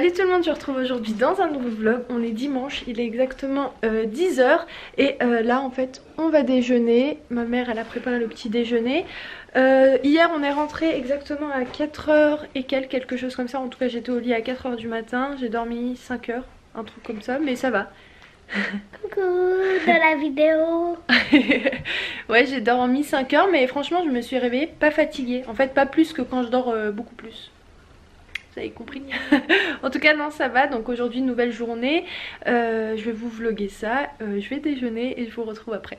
Salut tout le monde, je vous retrouve aujourd'hui dans un nouveau vlog. On est dimanche, il est exactement 10 h et là en fait on va déjeuner. Ma mère elle a préparé le petit déjeuner. Hier on est rentré exactement à 4 h et quelque chose comme ça. En tout cas j'étais au lit à 4 h du matin, j'ai dormi 5 h, un truc comme ça, mais ça va. Coucou de la vidéo. Ouais, j'ai dormi 5 h mais franchement je me suis réveillée pas fatiguée. En fait pas plus que quand je dors beaucoup plus. Vous avez compris. En tout cas non ça va, donc aujourd'hui nouvelle journée, je vais vous vlogger ça, je vais déjeuner et je vous retrouve après.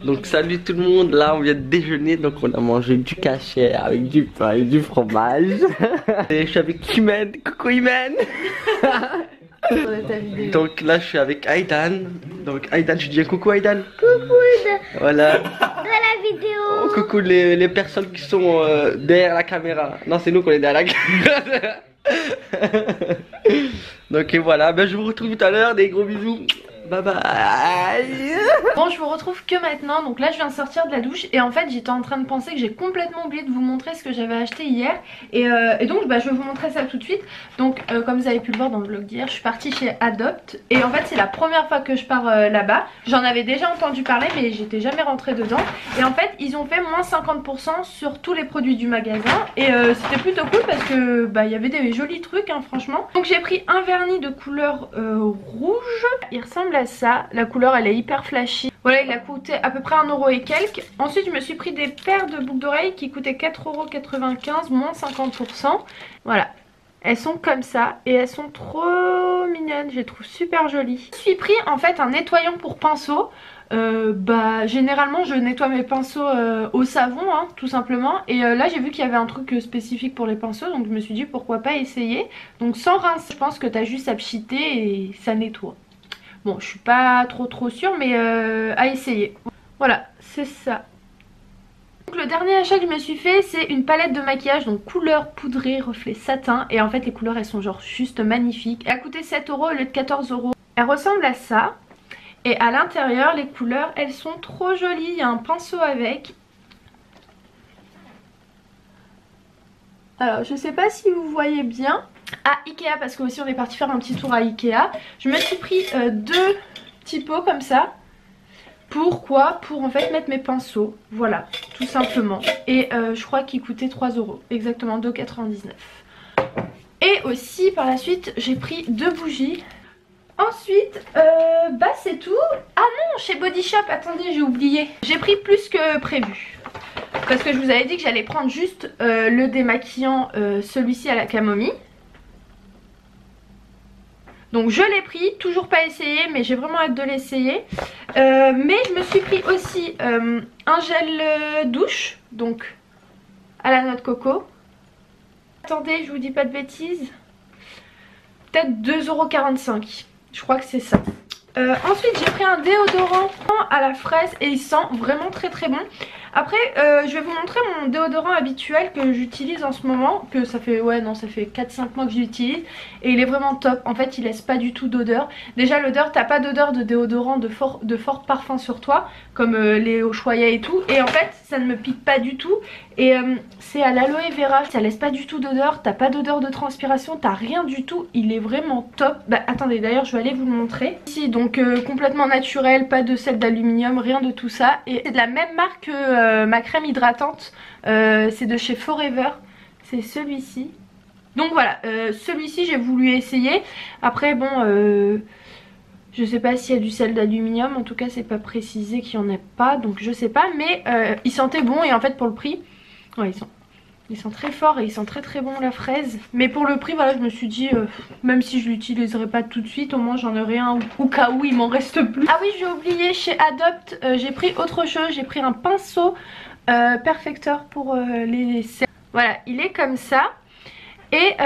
Donc salut tout le monde, là on vient de déjeuner, donc on a mangé du cachet avec du pain et du fromage. Et je suis avec Imen, coucou Imen. Donc là je suis avec Aidan. Donc Aidan, je dis coucou Aidan. Coucou Voilà. de la vidéo. Oh, coucou les personnes qui sont derrière la caméra. Non, c'est nous qu'on est derrière la caméra. Donc et voilà, ben, je vous retrouve tout à l'heure, des gros bisous. Bye bye. Bon, je vous retrouve que maintenant. Donc là je viens de sortir de la douche et en fait j'étais en train de penser que j'ai complètement oublié de vous montrer ce que j'avais acheté hier. Et donc bah, je vais vous montrer ça tout de suite. Donc comme vous avez pu le voir dans le vlog d'hier, je suis partie chez Adopt. Et en fait c'est la première fois que je pars là-bas. J'en avais déjà entendu parler mais j'étais jamais rentrée dedans. Et en fait ils ont fait moins 50% sur tous les produits du magasin. Et c'était plutôt cool parce que bah, y avait des jolis trucs hein, franchement. Donc j'ai pris un vernis de couleur rouge. Il ressemble à ça, la couleur elle est hyper flashy. Voilà, il a coûté à peu près 1 € et quelques. Ensuite je me suis pris des paires de boucles d'oreilles qui coûtaient 4,95 € moins 50%. Voilà, elles sont comme ça et elles sont trop mignonnes, je les trouve super jolies. Je me suis pris en fait un nettoyant pour pinceau. Bah généralement je nettoie mes pinceaux au savon hein, tout simplement. Et là j'ai vu qu'il y avait un truc spécifique pour les pinceaux, donc je me suis dit pourquoi pas essayer. Donc sans rincer, je pense que t'as juste à pchiter et ça nettoie. Bon, je suis pas trop sûre, mais à essayer. Voilà, c'est ça. Donc le dernier achat que je me suis fait, c'est une palette de maquillage, donc couleur poudrée, reflet satin. Et en fait, les couleurs, elles sont genre juste magnifiques. Elle a coûté 7 € au lieu de 14 €. Elle ressemble à ça. Et à l'intérieur, les couleurs, elles sont trop jolies. Il y a un pinceau avec. Alors, je sais pas si vous voyez bien. À Ikea, parce que aussi on est parti faire un petit tour à Ikea. Je me suis pris deux petits pots comme ça. Pourquoi? Pour en fait mettre mes pinceaux. Voilà, tout simplement. Et je crois qu'ils coûtaient 3 €. Exactement, 2,99 €. Et aussi par la suite j'ai pris deux bougies. Ensuite, bah c'est tout. Ah non, chez Body Shop, attendez j'ai oublié. J'ai pris plus que prévu. Parce que je vous avais dit que j'allais prendre juste le démaquillant, celui-ci à la camomille. Donc je l'ai pris, toujours pas essayé mais j'ai vraiment hâte de l'essayer. Mais je me suis pris aussi un gel douche, donc à la noix de coco. Attendez, je vous dis pas de bêtises. Peut-être 2,45 €, je crois que c'est ça. Ensuite j'ai pris un déodorant à la fraise et il sent vraiment très bon. Après je vais vous montrer mon déodorant habituel que j'utilise en ce moment. Que ça fait, ouais non ça fait 4-5 mois que j'utilise. Et il est vraiment top, en fait il laisse pas du tout d'odeur. Déjà l'odeur, t'as pas d'odeur de déodorant de fort parfum sur toi. Comme les Ushuaïa et tout. Et en fait ça ne me pique pas du tout. Et c'est à l'aloe vera, ça laisse pas du tout d'odeur. T'as pas d'odeur de transpiration, t'as rien du tout. Il est vraiment top. Bah attendez d'ailleurs je vais aller vous le montrer. Ici donc complètement naturel, pas de sel d'aluminium, rien de tout ça. Et c'est de la même marque que ma crème hydratante, c'est de chez Forever, c'est celui-ci. Donc voilà, celui-ci j'ai voulu essayer. Après bon, je sais pas s'il y a du sel d'aluminium, en tout cas c'est pas précisé qu'il y en a pas, donc je sais pas. Mais il sentait bon et en fait pour le prix, ouais ils sont très forts et ils sont très bon la fraise. Mais pour le prix voilà je me suis dit même si je l'utiliserai pas tout de suite, au moins j'en aurai un au cas où il m'en reste plus. Ah oui j'ai oublié, chez Adopt j'ai pris autre chose, j'ai pris un pinceau perfecteur pour les cercles. Voilà il est comme ça. Et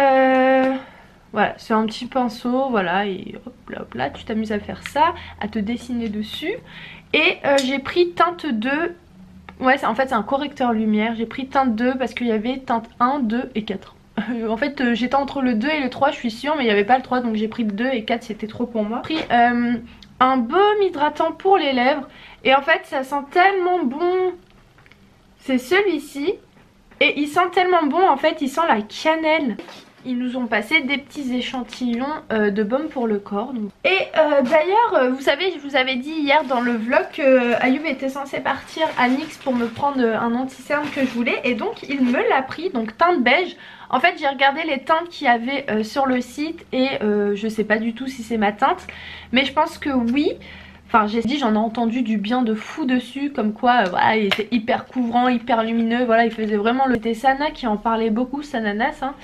voilà c'est un petit pinceau, voilà, et hop là tu t'amuses à faire ça, à te dessiner dessus. Et j'ai pris teinte 2. Ouais en fait c'est un correcteur lumière. J'ai pris teinte 2 parce qu'il y avait teinte 1, 2 et 4. En fait j'étais entre le 2 et le 3 je suis sûre, mais il n'y avait pas le 3 donc j'ai pris le 2 et 4 c'était trop pour moi. J'ai pris un baume hydratant pour les lèvres. Et en fait ça sent tellement bon. C'est celui-ci. Et il sent tellement bon, en fait il sent la cannelle. Ils nous ont passé des petits échantillons de baume pour le corps. Donc. Et d'ailleurs, vous savez, je vous avais dit hier dans le vlog que Ayoub était censé partir à NYX pour me prendre un anti-cerne que je voulais. Et donc il me l'a pris, donc teinte beige. En fait j'ai regardé les teintes qu'il y avait sur le site et je sais pas du tout si c'est ma teinte. Mais je pense que oui. Enfin j'ai dit, j'en ai entendu du bien de fou dessus, comme quoi voilà, il était hyper couvrant, hyper lumineux, voilà il faisait vraiment le... C'était Sana qui en parlait beaucoup, Sananas hein.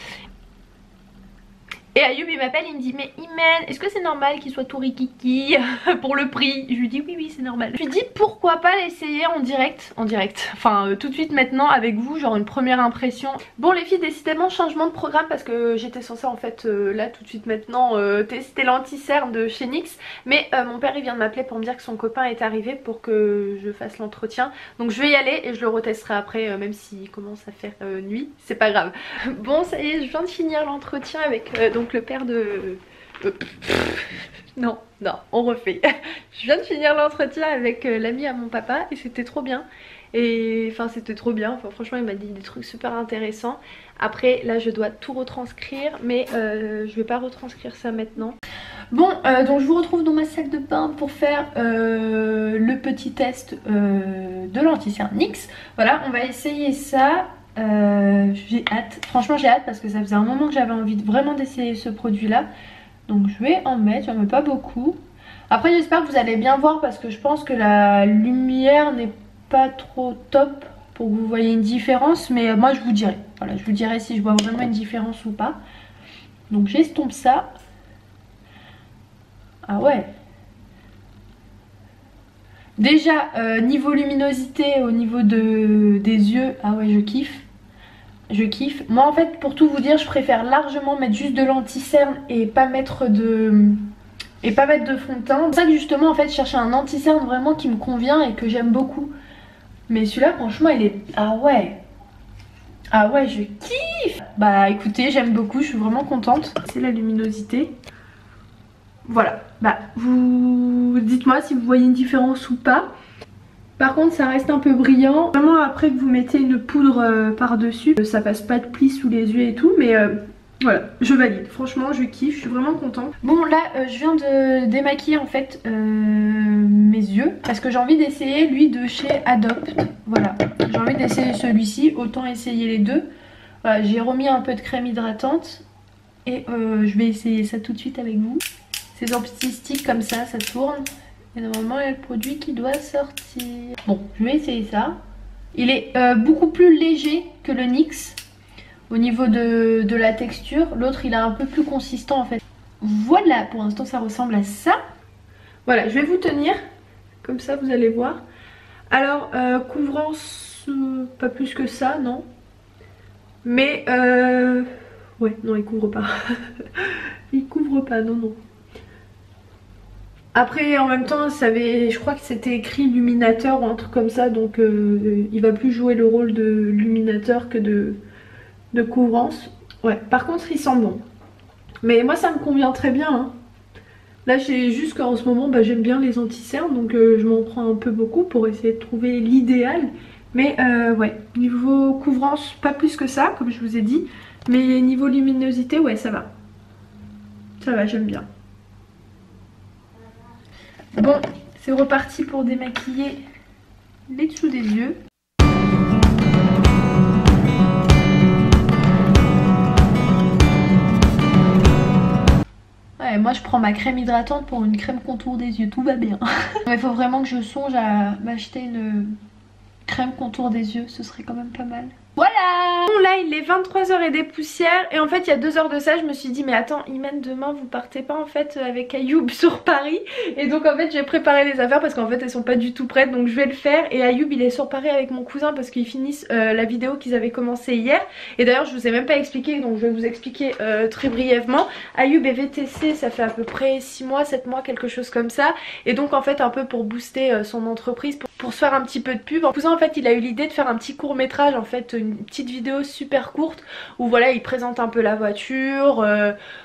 Et Ayoub il m'appelle, il me dit mais Imen, est-ce que c'est normal qu'il soit tout rikiki pour le prix? Je lui dis oui c'est normal. Je lui dis pourquoi pas l'essayer en direct, enfin tout de suite maintenant avec vous, genre une première impression. Bon les filles, décidément changement de programme parce que j'étais censée en fait là tout de suite maintenant tester l'anti-cerne de chez NYX. Mais mon père il vient de m'appeler pour me dire que son copain est arrivé pour que je fasse l'entretien. Donc je vais y aller et je le retesterai après même s'il commence à faire nuit, c'est pas grave. Bon ça y est, je viens de finir l'entretien avec donc le père de... non, on refait. Je viens de finir l'entretien avec l'ami à mon papa et c'était trop bien. Et enfin c'était trop bien, enfin, franchement il m'a dit des trucs super intéressants. Après là je dois tout retranscrire mais je vais pas retranscrire ça maintenant. Bon donc je vous retrouve dans ma salle de bain pour faire le petit test de l'anti-cerne NYX. Voilà, on va essayer ça. J'ai hâte, franchement j'ai hâte parce que ça faisait un moment que j'avais envie vraiment d'essayer ce produit là. Donc je vais en mettre, j'en mets pas beaucoup. Après j'espère que vous allez bien voir parce que je pense que la lumière n'est pas trop top pour que vous voyez une différence. Mais moi je vous dirai, voilà, je vous dirai si je vois vraiment une différence ou pas. Donc j'estompe ça. Ah ouais. Déjà niveau luminosité au niveau des yeux, ah ouais je kiffe. Je kiffe. Moi en fait pour tout vous dire je préfère largement mettre juste de l'anti-cerne et pas mettre de fond de teint. C'est pour ça que justement en fait je cherchais un anti-cerne vraiment qui me convient et que j'aime beaucoup. Mais celui-là franchement il est... Ah ouais. Ah ouais je kiffe. Bah écoutez j'aime beaucoup, je suis vraiment contente. C'est la luminosité. Voilà. Bah vous dites-moi si vous voyez une différence ou pas. Par contre ça reste un peu brillant. Vraiment après que vous mettez une poudre par dessus, ça passe pas de plis sous les yeux et tout. Mais voilà, je valide. Franchement je kiffe, je suis vraiment contente. Bon là je viens de démaquiller en fait mes yeux. Parce que j'ai envie d'essayer lui de chez Adopt. Voilà, j'ai envie d'essayer celui-ci, autant essayer les deux. Voilà, j'ai remis un peu de crème hydratante. Et je vais essayer ça tout de suite avec vous. C'est en petits sticks comme ça tourne. Et normalement il y a le produit qui doit sortir. Bon je vais essayer ça. Il est beaucoup plus léger que le NYX au niveau de la texture. L'autre il est un peu plus consistant en fait. Voilà, pour l'instant ça ressemble à ça. Voilà, je vais vous tenir. Comme ça vous allez voir. Alors couvrance pas plus que ça, non. Mais ouais, non il couvre pas. Il couvre pas, non. Après en même temps je crois que c'était écrit luminateur ou un truc comme ça. Donc il va plus jouer le rôle de luminateur que de couvrance. Ouais, par contre il sent bon. Mais moi ça me convient très bien hein. Là c'est juste qu'en ce moment j'aime bien les anti-cernes. Donc je m'en prends un peu beaucoup pour essayer de trouver l'idéal. Mais ouais, niveau couvrance pas plus que ça comme je vous ai dit. Mais niveau luminosité ouais ça va. Ça va, j'aime bien. Bon, c'est reparti pour démaquiller les dessous des yeux. Ouais, moi je prends ma crème hydratante pour une crème contour des yeux, tout va bien. Il faut vraiment que je songe à m'acheter une crème contour des yeux, ce serait quand même pas mal. Voilà! Bon là il est 23h et des poussières et en fait il y a 2 heures de ça je me suis dit mais attends Imen demain vous partez pas en fait avec Ayoub sur Paris. Et donc en fait j'ai préparé les affaires parce qu'en fait elles sont pas du tout prêtes donc je vais le faire. Et Ayoub il est sur Paris avec mon cousin parce qu'ils finissent la vidéo qu'ils avaient commencé hier. Et d'ailleurs je vous ai même pas expliqué donc je vais vous expliquer très brièvement. Ayoub est VTC, ça fait à peu près 6 mois, 7 mois quelque chose comme ça. Et donc en fait un peu pour booster son entreprise, pour se faire un petit peu de pub. Mon cousin en fait il a eu l'idée de faire un petit court métrage en fait, une petite vidéo vidéo super courte où voilà il présente un peu la voiture,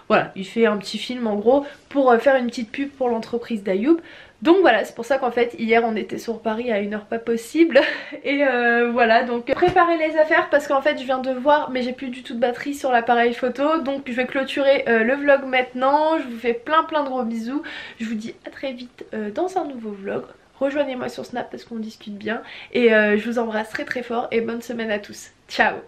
voilà il fait un petit film en gros pour faire une petite pub pour l'entreprise d'Ayoub. Donc voilà, c'est pour ça qu'en fait hier on était sur Paris à une heure pas possible et voilà, donc préparez les affaires parce qu'en fait je viens de voir mais j'ai plus du tout de batterie sur l'appareil photo, donc je vais clôturer le vlog maintenant. Je vous fais plein de gros bisous, je vous dis à très vite dans un nouveau vlog. Rejoignez-moi sur Snap parce qu'on discute bien et je vous embrasse très fort et bonne semaine à tous. Ciao.